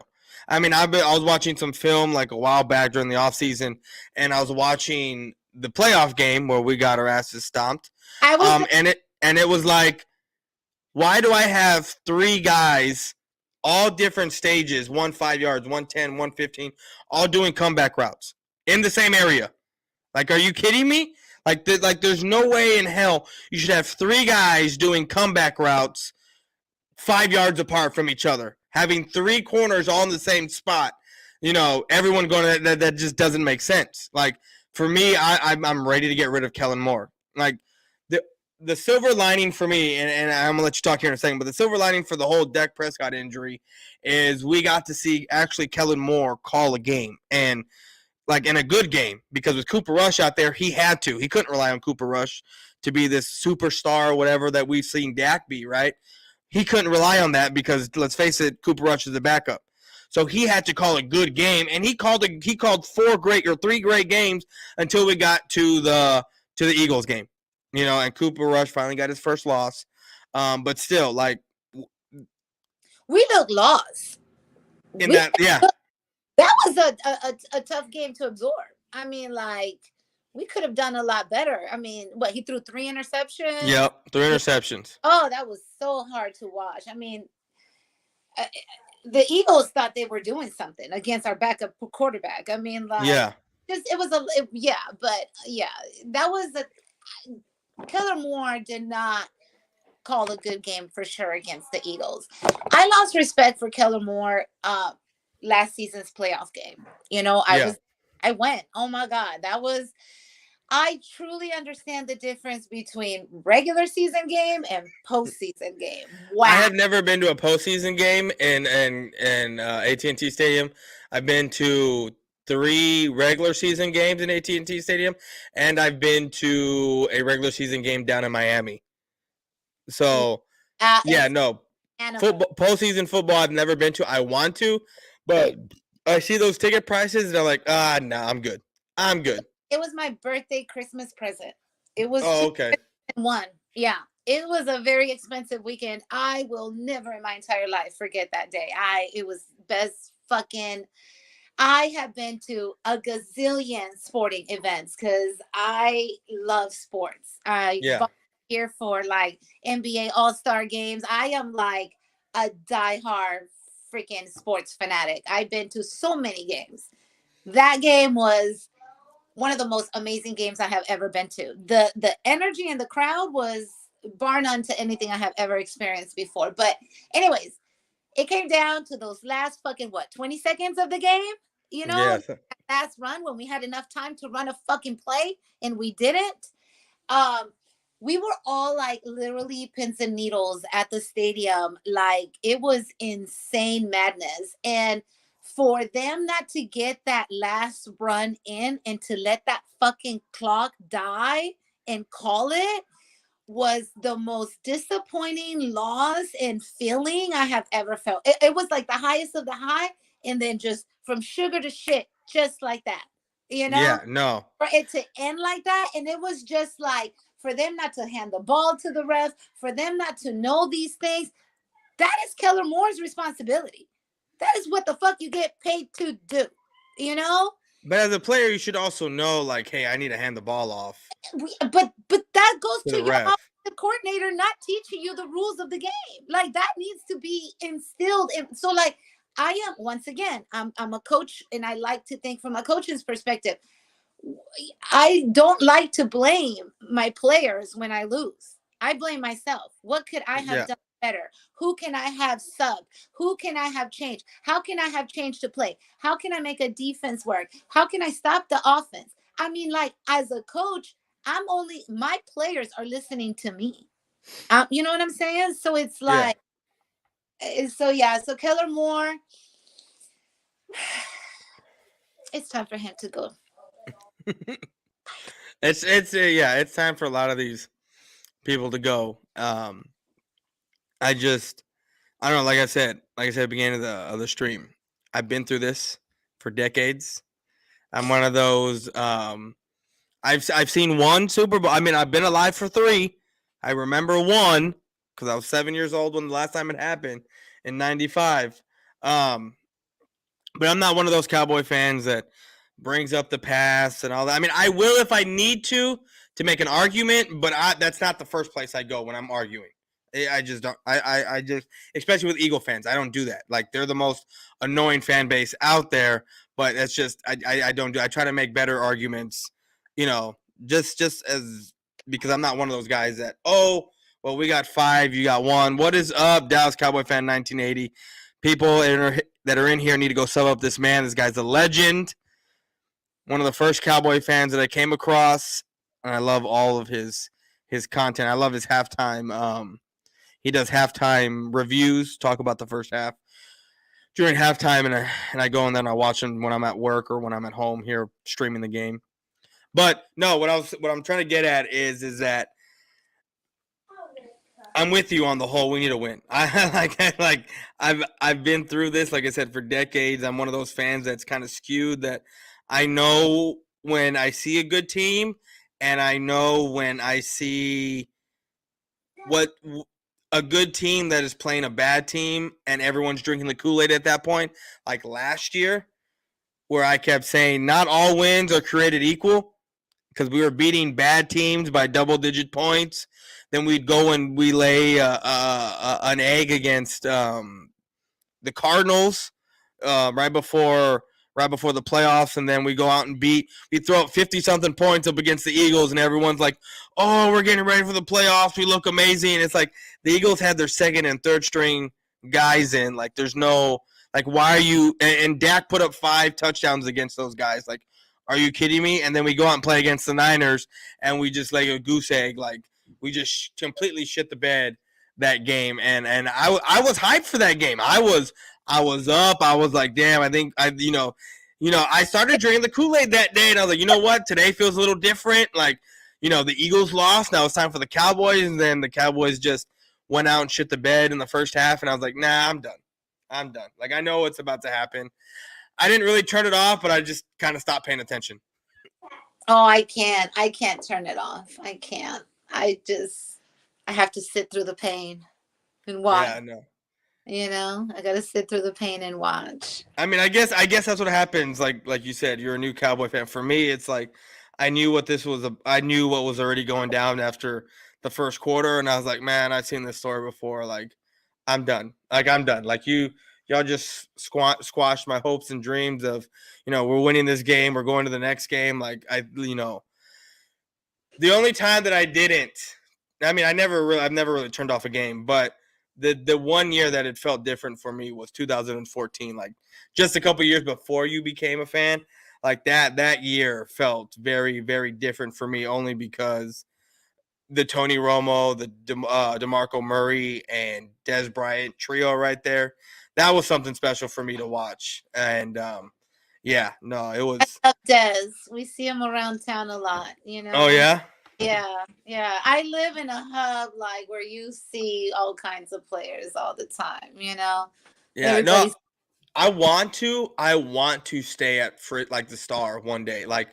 [SPEAKER 1] I mean, I was watching some film like a while back during the offseason, and I was watching the playoff game where we got our asses stomped. And it was like, why do I have three guys, all different stages, 5 yards, 10, 15, all doing comeback routes in the same area? Like, are you kidding me? Like there's no way in hell you should have three guys doing comeback routes 5 yards apart from each other, having three corners all in the same spot. Everyone going that just doesn't make sense. Like for me, I'm ready to get rid of Kellen Moore. Like the silver lining for me, and I'm gonna let you talk here in a second, but the silver lining for the whole Dak Prescott injury is we got to see actually Kellen Moore call a game, and like in a good game, because with Cooper Rush out there, he had to. He couldn't rely on Cooper Rush to be this superstar or whatever that we've seen Dak be, right? He couldn't rely on that because let's face it, Cooper Rush is the backup. So he had to call a good game, and he called 3 great games until we got to the Eagles game. And Cooper Rush finally got his first loss. But still, like,
[SPEAKER 2] we look lost.
[SPEAKER 1] Yeah.
[SPEAKER 2] That was a tough game to absorb. I mean, like, we could have done a lot better. I mean, he threw 3 interceptions?
[SPEAKER 1] Yep, 3 interceptions.
[SPEAKER 2] Oh, that was so hard to watch. I mean, the Eagles thought they were doing something against our backup quarterback. I mean, like,
[SPEAKER 1] yeah,
[SPEAKER 2] but that was Kellen Moore did not call a good game for sure against the Eagles. I lost respect for Kellen Moore last season's playoff game. I went, oh my God, I truly understand the difference between regular season game and postseason game. Wow.
[SPEAKER 1] I have never been to a postseason game in AT&T Stadium. I've been to 3 regular season games in AT&T Stadium, and I've been to a regular season game down in Miami. So, postseason football I've never been to. I want to, but I see those ticket prices and I'm like, no, I'm good.
[SPEAKER 2] It was my birthday Christmas present. It was
[SPEAKER 1] okay.
[SPEAKER 2] One. Yeah. It was a very expensive weekend. I will never in my entire life forget that day. It was best fucking. I have been to a gazillion sporting events because I love sports. I volunteer for like NBA All-Star games. I am like a diehard freaking sports fanatic. I've been to so many games. That game was one of the most amazing games I have ever been to. The energy in the crowd was bar none to anything I have ever experienced before. But anyways, it came down to those last fucking 20 seconds of the game,
[SPEAKER 1] Yes.
[SPEAKER 2] last run when we had enough time to run a fucking play and we didn't. We were all like literally pins and needles at the stadium. Like, it was insane madness. And for them not to get that last run in and to let that fucking clock die and call it was the most disappointing loss and feeling I have ever felt. It was like the highest of the high, and then just from sugar to shit, just like that.
[SPEAKER 1] Yeah, no.
[SPEAKER 2] For it to end like that, and it was just like, for them not to hand the ball to the ref, for them not to know these things, that is Kellen Moore's responsibility. That is what the fuck you get paid to do,
[SPEAKER 1] But as a player, you should also know, like, hey, I need to hand the ball off.
[SPEAKER 2] But that goes to your
[SPEAKER 1] the
[SPEAKER 2] coordinator not teaching you the rules of the game. Like, that needs to be instilled in. So, like, I am, once again, I'm a coach, and I like to think from a coach's perspective. I don't like to blame my players when I lose. I blame myself. What could I have done better? Who can I have subbed? Who can I have changed? How can I have changed to play? How can I make a defense work? How can I stop the offense? I mean, like, as a coach, my players are listening to me. You know what I'm saying? So it's like, so Kellen Moore, it's time for him to go.
[SPEAKER 1] It's time for a lot of these people to go. I don't know. Like I said at the beginning of the stream, I've been through this for decades. I'm one of those. I've seen one Super Bowl. I mean, I've been alive for 3. I remember one because I was 7 years old when the last time it happened in '95. But I'm not one of those Cowboy fans that brings up the past and all that. I mean, I will if I need to make an argument, but that's not the first place I go when I'm arguing. I just don't. I just, especially with Eagle fans, I don't do that. Like, they're the most annoying fan base out there. But it's just I don't do. I try to make better arguments, just as, because I'm not one of those guys that, oh, well, we got 5, you got 1. What is up, Dallas Cowboy fan 1980? People that are in here need to go sub up this man. This guy's a legend. One of the first Cowboy fans that I came across, and I love all of his his content. I love his halftime. He does halftime reviews, talk about the first half during halftime, and I go and then I watch him when I'm at work or when I'm at home here streaming the game. But no, what I'm trying to get at is that I'm with you on the whole. We need to win. I've been through this, like I said, for decades. I'm one of those fans that's kind of skewed. That I know when I see a good team, and I know when I see what a good team that is playing a bad team, and everyone's drinking the Kool-Aid at that point. Like last year, where I kept saying not all wins are created equal, because we were beating bad teams by double-digit points. Then we'd go and we lay an egg against the Cardinals right before the playoffs, and then we go out and we throw up 50-something points up against the Eagles, and everyone's like, "Oh, we're getting ready for the playoffs. We look amazing." It's like the Eagles had their second and third string guys in. Like, there's no like, why are you? And Dak put up 5 touchdowns against those guys. Like, are you kidding me? And then we go out and play against the Niners, and we just lay a goose egg. Like, we just completely shit the bed that game. And I was hyped for that game. I was up. I was like, damn. I think I started drinking the Kool-Aid that day, and I was like, you know what? Today feels a little different. Like, the Eagles lost. Now it's time for the Cowboys, and then the Cowboys just went out and shit the bed in the first half, and I was like, nah, I'm done. Like, I know what's about to happen. I didn't really turn it off, but I just kind of stopped paying attention.
[SPEAKER 2] Oh, I can't turn it off. I can't. I have to sit through the pain and watch.
[SPEAKER 1] Yeah, no.
[SPEAKER 2] I got to sit through the pain and watch.
[SPEAKER 1] I mean, I guess that's what happens. Like you said, you're a new Cowboy fan. For me, it's like I knew what this was. I knew what was already going down after the first quarter, and I was like, man, I've seen this story before. Like, I'm done. Like, y'all just squashed my hopes and dreams of, we're winning this game, we're going to the next game. Like, the only time that I didn't, I've never really turned off a game, but the one year that it felt different for me was 2014. Like, just a couple years before you became a fan, like that year felt very, very different for me, only because the Tony Romo, the DeMarco Murray, and Des Bryant trio right there, that was something special for me to watch. And yeah, no, it was.
[SPEAKER 2] I love Des. We see him around town a lot.
[SPEAKER 1] Oh yeah.
[SPEAKER 2] Yeah. I live in a hub like where you see all kinds of players all the time.
[SPEAKER 1] Yeah,
[SPEAKER 2] Everybody's.
[SPEAKER 1] no, I want to stay at like the Star one day. Like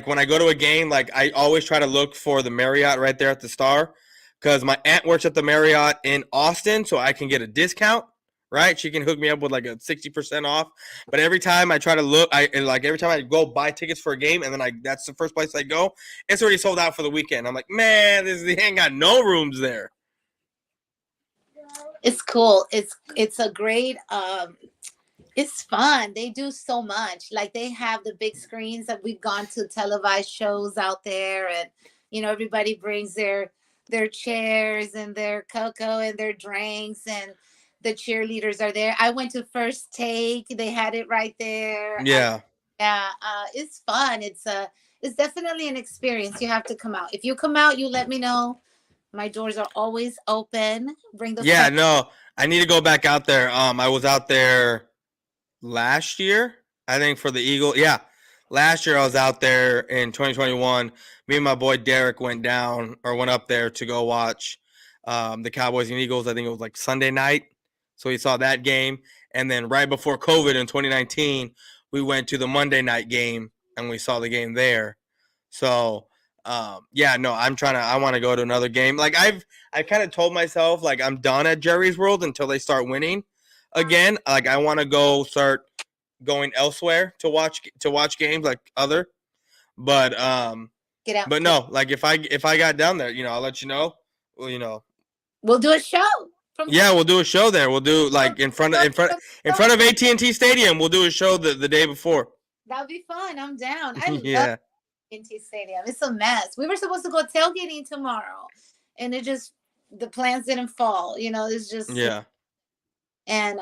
[SPEAKER 1] when I go to a game, like I always try to look for the Marriott right there at the Star, because my aunt works at the Marriott in Austin, so I can get a discount. Right, she can hook me up with like a 60% off. But every time I try to look, every time I go buy tickets for a game, and then that's the first place I go, it's already sold out for the weekend. I'm like, man, they ain't got no rooms there.
[SPEAKER 2] It's cool. It's a great. It's fun. They do so much. Like, they have the big screens that we've gone to televised shows out there, and everybody brings their chairs and their cocoa and their drinks, and the cheerleaders are there. I went to First Take. They had it right there.
[SPEAKER 1] Yeah.
[SPEAKER 2] Yeah, it's fun. It's definitely an experience. You have to come out. If you come out, you let me know. My doors are always open. Bring the
[SPEAKER 1] Yeah,
[SPEAKER 2] friends.
[SPEAKER 1] no, I need to go back out there. I was out there last year, I think, for the Eagle. Yeah, last year I was out there in 2021. Me and my boy Derek went up there to go watch the Cowboys and Eagles. I think it was like Sunday night, so we saw that game. And then right before COVID in 2019, we went to the Monday night game and we saw the game there. So yeah, no, I want to go to another game. Like, I've kind of told myself, like, I'm done at Jerry's World until they start winning again. Like, I want to start going elsewhere to watch games, like other. But
[SPEAKER 2] Get out.
[SPEAKER 1] but no, like, if I got down there, I'll let you know. Well,
[SPEAKER 2] We'll do a show from.
[SPEAKER 1] yeah, we'll do a show there. We'll do, like, in front of AT&T Stadium. We'll do a show the day before.
[SPEAKER 2] That'll be fun. I'm down. I love
[SPEAKER 1] Yeah.
[SPEAKER 2] AT&T Stadium. It's a mess. We were supposed to go tailgating tomorrow, and the plans didn't fall. It's just.
[SPEAKER 1] Yeah.
[SPEAKER 2] And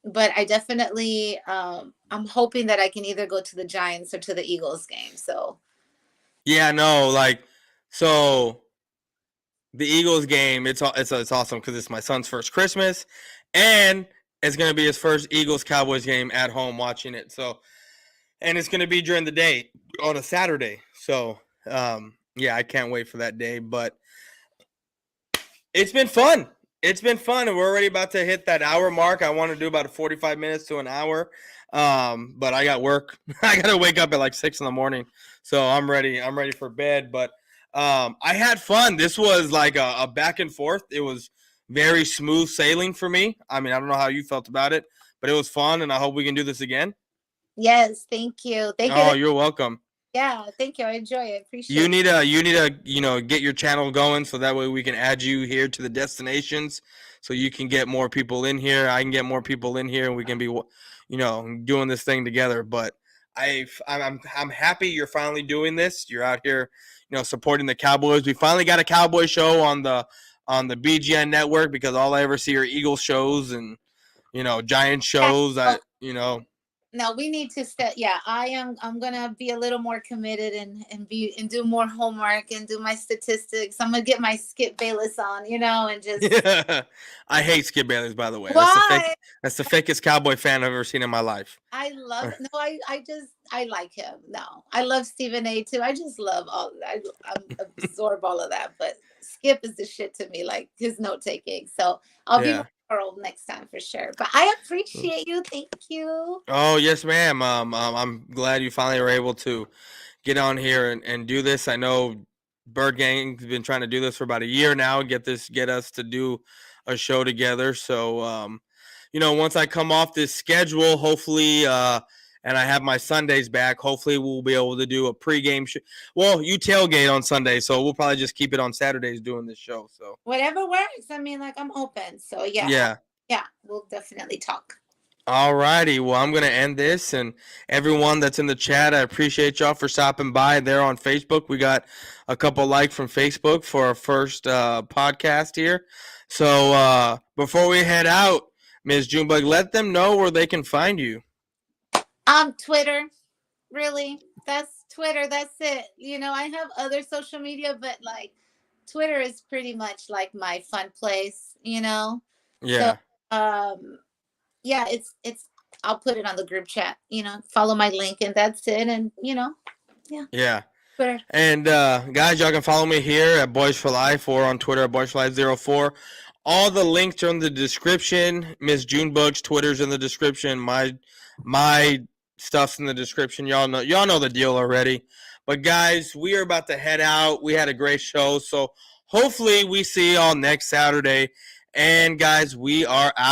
[SPEAKER 2] but I definitely I'm hoping that I can either go to the Giants or to the Eagles game. So
[SPEAKER 1] Yeah, no, like, so the Eagles game, it's awesome because it's my son's first Christmas, and it's gonna be his first Eagles Cowboys game at home watching it. So, and it's gonna be during the day on a Saturday. So, yeah, I can't wait for that day. But it's been fun. It's been fun, and we're already about to hit that hour mark. I want to do about 45 minutes to an hour, but I got work. I got to wake up at like 6 in the morning, so I'm ready. I'm ready for bed. But I had fun. This was like a back and forth. It was very smooth sailing for me. I mean, I don't know how you felt about it, but it was fun, and I hope we can do this again.
[SPEAKER 2] Yes, thank you. Thank
[SPEAKER 1] Oh,
[SPEAKER 2] you.
[SPEAKER 1] you're welcome.
[SPEAKER 2] Yeah, thank you. I enjoy it.
[SPEAKER 1] You
[SPEAKER 2] Appreciate it.
[SPEAKER 1] need get your channel going so that way we can add you here to the destinations so you can get more people in here. I can get more people in here and we can be doing this thing together. But I'm happy you're finally doing this. You're out here, supporting the Cowboys. We finally got a Cowboy show on the BGN network because all I ever see are Eagles shows and Giant
[SPEAKER 2] Yeah.
[SPEAKER 1] shows.
[SPEAKER 2] Oh, no, we need to yeah, I'm gonna be a little more committed and do more homework and do my statistics. I'm gonna get my Skip Bayless on, and just
[SPEAKER 1] Yeah. I hate Skip Bayless, by the way.
[SPEAKER 2] why
[SPEAKER 1] That's the fakest Cowboy fan I've ever seen in my life.
[SPEAKER 2] I love no, I like him. No, I love Stephen A too. I just love I absorb all of that. But Skip is the shit to me, like his note taking. So I'll be
[SPEAKER 1] Yeah.
[SPEAKER 2] more thorough next time for sure. But I appreciate you. Thank you.
[SPEAKER 1] Oh yes, ma'am. I'm glad you finally were able to get on here and do this. I know Bird Gang's been trying to do this for about a year now. Get us to do a show together. So, once I come off this schedule, hopefully, and I have my Sundays back, hopefully we'll be able to do a pregame show. Well, you tailgate on Sunday, so we'll probably just keep it on Saturdays doing this show. So
[SPEAKER 2] Whatever works. I mean, like I'm open. So yeah,
[SPEAKER 1] yeah.
[SPEAKER 2] yeah, we'll definitely talk.
[SPEAKER 1] All righty. Well, I'm going to end this. And everyone that's in the chat, I appreciate y'all for stopping by there on Facebook. We got a couple likes from Facebook for our first podcast here. So before we head out, Ms. Junebug, let them know where they can find you.
[SPEAKER 2] Twitter. Really. That's Twitter. That's it. I have other social media, but like Twitter is pretty much like my fun place, So
[SPEAKER 1] Yeah.
[SPEAKER 2] yeah, it's I'll put it on the group chat, follow my link and that's it. And yeah.
[SPEAKER 1] Yeah.
[SPEAKER 2] Twitter.
[SPEAKER 1] And guys, y'all can follow me here at Boys for Life or on Twitter at Boys for Life 04. All the links are in the description. Miss Junebug's Twitter's in the description. My stuff's in the description. Y'all know the deal already. But guys, we are about to head out. We had a great show. So hopefully we see y'all next Saturday. And guys, we are out.